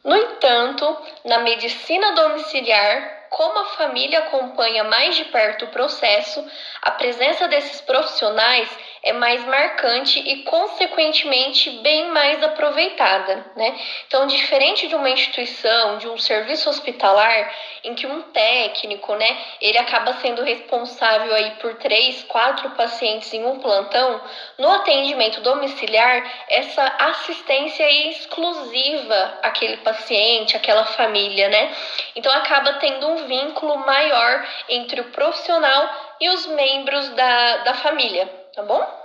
No entanto, na medicina domiciliar, como a família acompanha mais de perto o processo, a presença desses profissionais é mais marcante e, consequentemente, bem mais aproveitada, né? Então, diferente de uma instituição, de um serviço hospitalar, em que um técnico, né, ele acaba sendo responsável aí por 3, 4 pacientes em um plantão, no atendimento domiciliar, essa assistência é exclusiva àquele paciente, àquela família, né? Então, acaba tendo um vínculo maior entre o profissional e os membros da família, tá bom?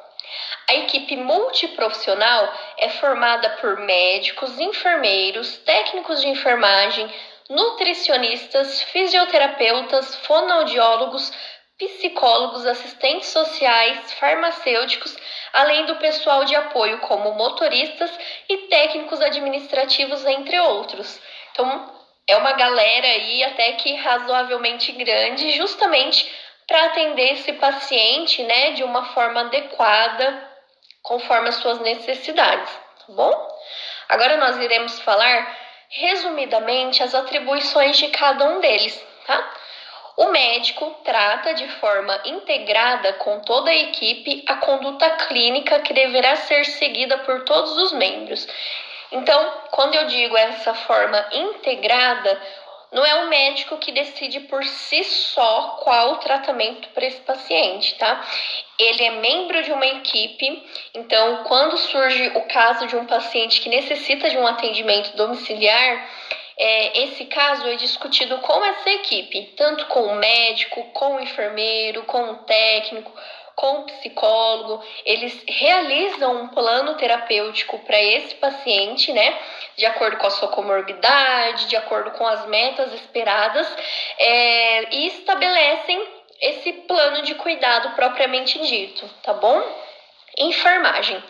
A equipe multiprofissional é formada por médicos, enfermeiros, técnicos de enfermagem, nutricionistas, fisioterapeutas, fonoaudiólogos, psicólogos, assistentes sociais, farmacêuticos, além do pessoal de apoio como motoristas e técnicos administrativos, entre outros. Então, é uma galera aí até que razoavelmente grande, justamente para atender esse paciente, né, de uma forma adequada, conforme as suas necessidades, tá bom? Agora nós iremos falar resumidamente as atribuições de cada um deles, tá? O médico trata de forma integrada com toda a equipe a conduta clínica que deverá ser seguida por todos os membros. Então, quando eu digo essa forma integrada, não é o médico que decide por si só qual o tratamento para esse paciente, tá? Ele é membro de uma equipe, então quando surge o caso de um paciente que necessita de um atendimento domiciliar, esse caso é discutido com essa equipe, tanto com o médico, com o enfermeiro, com o técnico, com o psicólogo. Eles realizam um plano terapêutico para esse paciente, né? De acordo com a sua comorbidade, de acordo com as metas esperadas, e estabelecem esse plano de cuidado propriamente dito, tá bom? Enfermagem.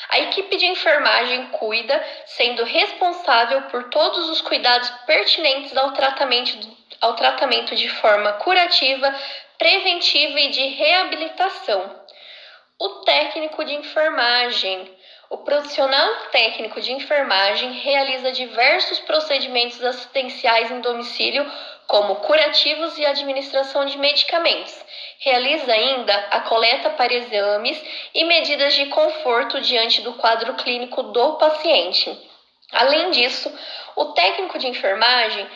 A equipe de enfermagem cuida, sendo responsável por todos os cuidados pertinentes ao tratamento de forma curativa, preventiva e de reabilitação. O técnico de enfermagem. O profissional técnico de enfermagem realiza diversos procedimentos assistenciais em domicílio, como curativos e administração de medicamentos. Realiza ainda a coleta para exames e medidas de conforto diante do quadro clínico do paciente. Além disso, o técnico de enfermagem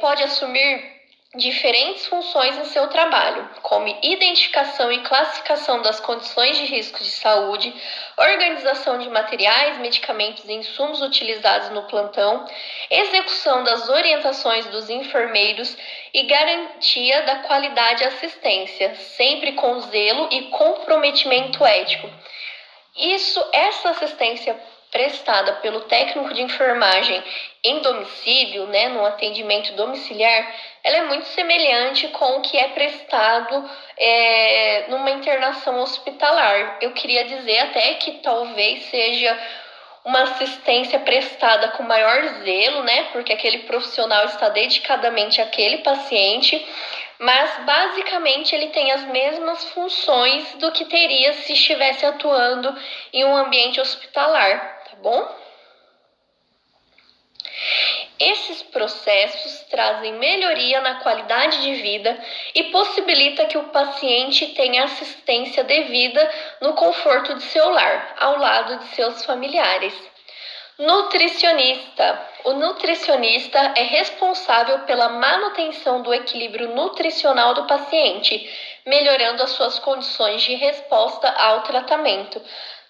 pode assumir diferentes funções em seu trabalho, como identificação e classificação das condições de risco de saúde, organização de materiais, medicamentos e insumos utilizados no plantão, execução das orientações dos enfermeiros e garantia da qualidade e assistência, sempre com zelo e comprometimento ético. Essa assistência prestada pelo técnico de enfermagem em domicílio, né, no atendimento domiciliar, ela é muito semelhante com o que é prestado numa internação hospitalar. Eu queria dizer até que talvez seja uma assistência prestada com maior zelo, né, porque aquele profissional está dedicadamente àquele paciente, mas basicamente ele tem as mesmas funções do que teria se estivesse atuando em um ambiente hospitalar, tá bom? Esses processos trazem melhoria na qualidade de vida e possibilita que o paciente tenha assistência devida no conforto de seu lar, ao lado de seus familiares. Nutricionista. O nutricionista é responsável pela manutenção do equilíbrio nutricional do paciente, melhorando as suas condições de resposta ao tratamento.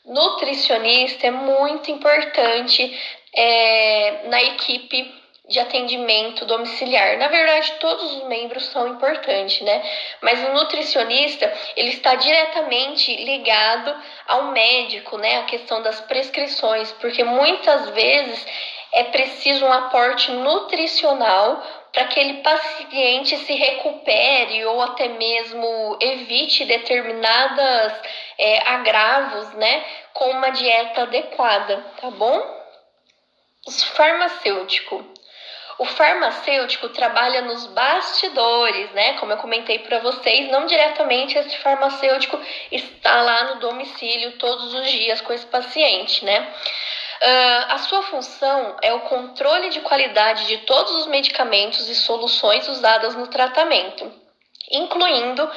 Nutricionista é muito importante na equipe de atendimento domiciliar. Na verdade, todos os membros são importantes, né? Mas o nutricionista, ele está diretamente ligado ao médico, né? A questão das prescrições, porque muitas vezes é preciso um aporte nutricional para que aquele paciente se recupere ou até mesmo evite determinados agravos, né? Com uma dieta adequada, tá bom? Os farmacêuticos. O farmacêutico trabalha nos bastidores, né? Como eu comentei para vocês, não diretamente esse farmacêutico está lá no domicílio todos os dias com esse paciente, né? A sua função é o controle de qualidade de todos os medicamentos e soluções usadas no tratamento, incluindo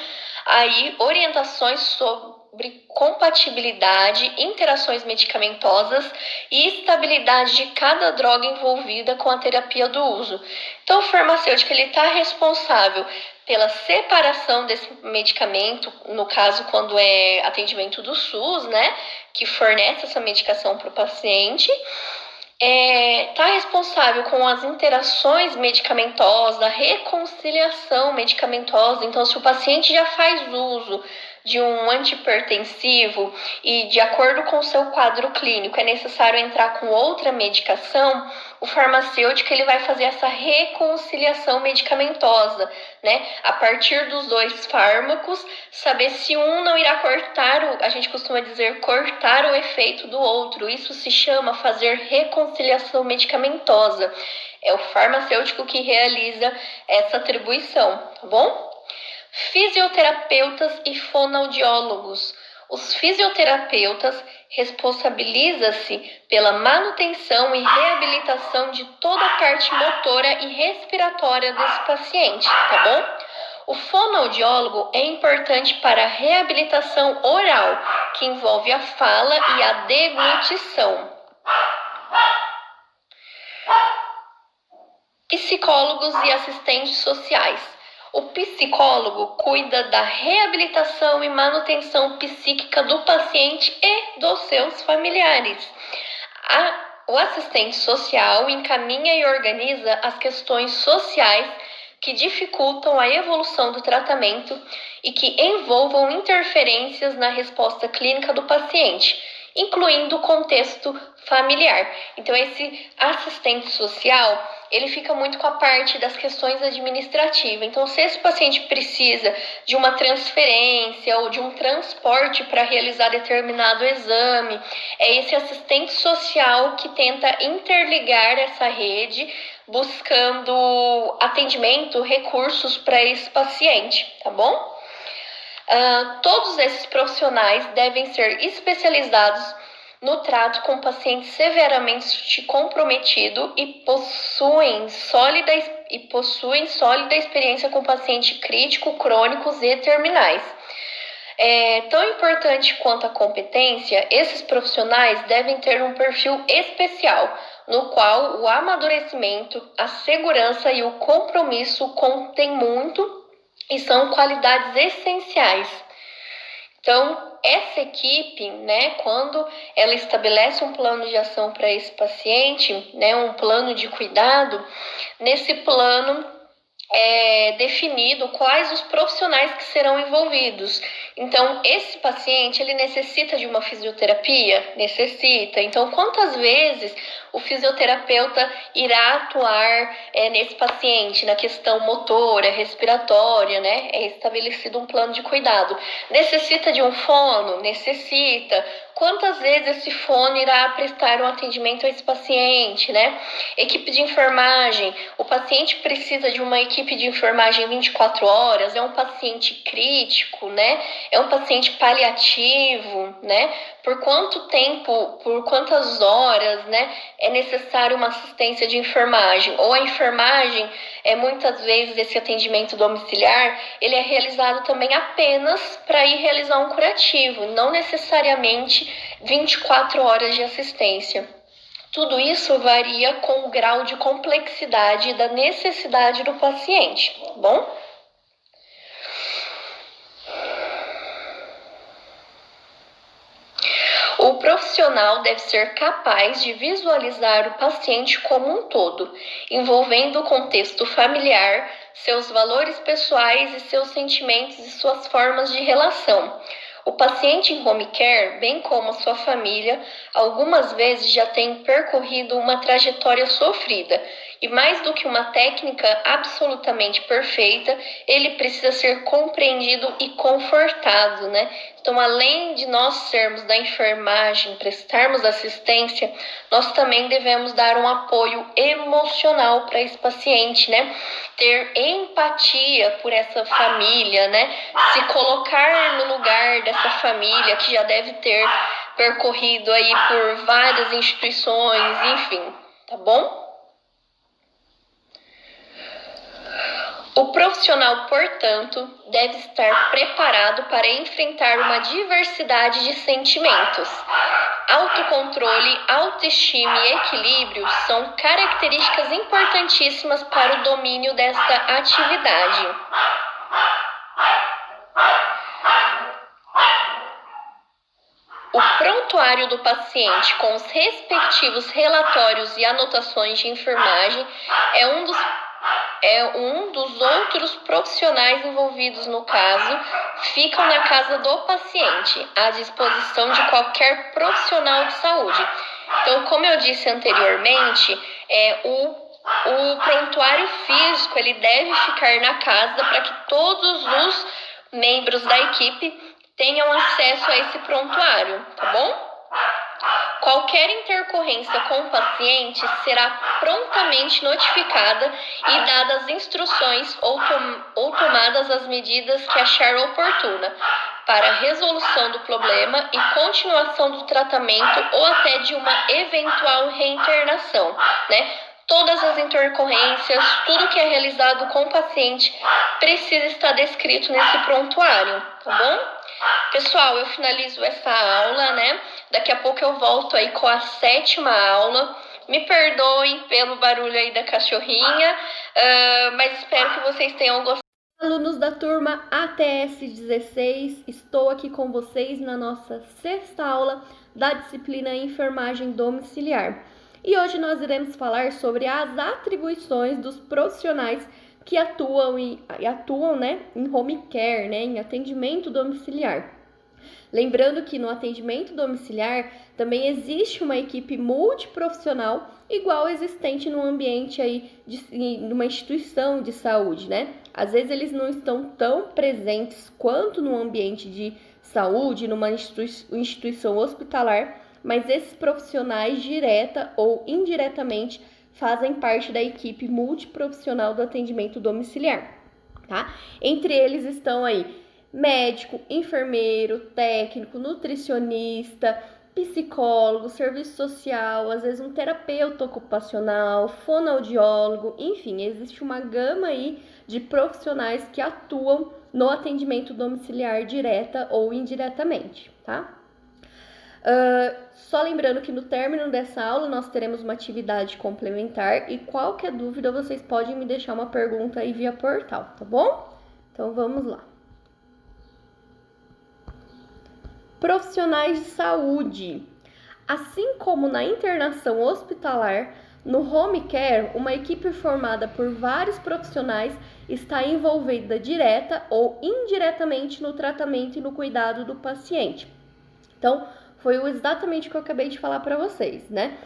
aí orientações sobre compatibilidade, interações medicamentosas e estabilidade de cada droga envolvida com a terapia do uso. Então, o farmacêutico ele está responsável pela separação desse medicamento, no caso quando é atendimento do SUS, né, que fornece essa medicação para o paciente, está responsável com as interações medicamentosas, a reconciliação medicamentosa. Então, se o paciente já faz uso de um antihipertensivo e, de acordo com o seu quadro clínico, é necessário entrar com outra medicação, o farmacêutico ele vai fazer essa reconciliação medicamentosa, né? A partir dos dois fármacos, saber se um não irá cortar, a gente costuma dizer, cortar o efeito do outro. Isso se chama fazer reconciliação medicamentosa. É o farmacêutico que realiza essa atribuição, tá bom? Fisioterapeutas e fonoaudiólogos. Os fisioterapeutas responsabilizam-se pela manutenção e reabilitação de toda a parte motora e respiratória desse paciente, tá bom? O fonoaudiólogo é importante para a reabilitação oral, que envolve a fala e a deglutição. Psicólogos e assistentes sociais. O psicólogo cuida da reabilitação e manutenção psíquica do paciente e dos seus familiares. O assistente social encaminha e organiza as questões sociais que dificultam a evolução do tratamento e que envolvam interferências na resposta clínica do paciente, incluindo o contexto familiar. Então, esse assistente social, ele fica muito com a parte das questões administrativas. Então, se esse paciente precisa de uma transferência ou de um transporte para realizar determinado exame, é esse assistente social que tenta interligar essa rede, buscando atendimento, recursos para esse paciente, tá bom? Todos esses profissionais devem ser especializados no trato com pacientes severamente comprometidos e possuem sólida experiência com pacientes críticos, crônicos e terminais. Tão importante quanto a competência, esses profissionais devem ter um perfil especial, no qual o amadurecimento, a segurança e o compromisso contêm muito e são qualidades essenciais. Então, essa equipe, né, quando ela estabelece um plano de ação para esse paciente, né, um plano de cuidado, nesse plano é definido quais os profissionais que serão envolvidos. Então, esse paciente, ele necessita de uma fisioterapia? Necessita. Então, quantas vezes o fisioterapeuta irá atuar nesse paciente, na questão motora, respiratória, né? É estabelecido um plano de cuidado. Necessita de um fono? Necessita. Quantas vezes esse fono irá prestar um atendimento a esse paciente, né? Equipe de enfermagem. O paciente precisa de uma equipe de enfermagem 24 horas, é um paciente crítico, né? É um paciente paliativo, né? Por quanto tempo, por quantas horas, né, é necessário uma assistência de enfermagem? Ou a enfermagem, muitas vezes esse atendimento domiciliar, ele é realizado também apenas para ir realizar um curativo, não necessariamente 24 horas de assistência. Tudo isso varia com o grau de complexidade e da necessidade do paciente, tá bom? O profissional deve ser capaz de visualizar o paciente como um todo, envolvendo o contexto familiar, seus valores pessoais e seus sentimentos e suas formas de relação. O paciente em home care, bem como a sua família, algumas vezes já tem percorrido uma trajetória sofrida. E mais do que uma técnica absolutamente perfeita, ele precisa ser compreendido e confortado, né? Então, além de nós sermos da enfermagem, prestarmos assistência, nós também devemos dar um apoio emocional para esse paciente, né? Ter empatia por essa família, né? Se colocar no lugar dessa família que já deve ter percorrido aí por várias instituições, enfim, tá bom? O profissional, portanto, deve estar preparado para enfrentar uma diversidade de sentimentos. Autocontrole, autoestima e equilíbrio são características importantíssimas para o domínio desta atividade. O prontuário do paciente, com os respectivos relatórios e anotações de enfermagem, é um dos outros profissionais envolvidos no caso, ficam na casa do paciente, à disposição de qualquer profissional de saúde. Então, como eu disse anteriormente, o prontuário físico ele deve ficar na casa para que todos os membros da equipe tenham acesso a esse prontuário, tá bom? Qualquer intercorrência com o paciente será prontamente notificada e dadas instruções ou tomadas as medidas que achar oportuna para a resolução do problema e continuação do tratamento ou até de uma eventual reinternação, né? Todas as intercorrências, tudo que é realizado com o paciente precisa estar descrito nesse prontuário, tá bom? Pessoal, eu finalizo essa aula, né? Daqui a pouco eu volto aí com a 7ª aula. Me perdoem pelo barulho aí da cachorrinha, mas espero que vocês tenham gostado. Alunos da turma ATS 16, estou aqui com vocês na nossa 6ª aula da disciplina Enfermagem Domiciliar. E hoje nós iremos falar sobre as atribuições dos profissionais que atuam, né, em home care, né, em atendimento domiciliar. Lembrando que no atendimento domiciliar também existe uma equipe multiprofissional igual existente no ambiente aí de uma instituição de saúde, né? Às vezes eles não estão tão presentes quanto no ambiente de saúde, numa instituição hospitalar, mas esses profissionais, direta ou indiretamente, fazem parte da equipe multiprofissional do atendimento domiciliar, tá? Entre eles estão aí médico, enfermeiro, técnico, nutricionista, psicólogo, serviço social, às vezes um terapeuta ocupacional, fonoaudiólogo, enfim, existe uma gama aí de profissionais que atuam no atendimento domiciliar direta ou indiretamente, tá? Só lembrando que no término dessa aula nós teremos uma atividade complementar e qualquer dúvida vocês podem me deixar uma pergunta aí via portal, tá bom? Então vamos lá. Profissionais de saúde. Assim como na internação hospitalar, no home care, uma equipe formada por vários profissionais está envolvida direta ou indiretamente no tratamento e no cuidado do paciente. Então, foi exatamente o que eu acabei de falar para vocês, né?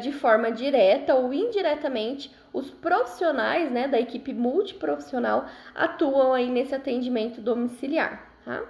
De forma direta ou indiretamente, os profissionais, né, da equipe multiprofissional atuam aí nesse atendimento domiciliar, tá?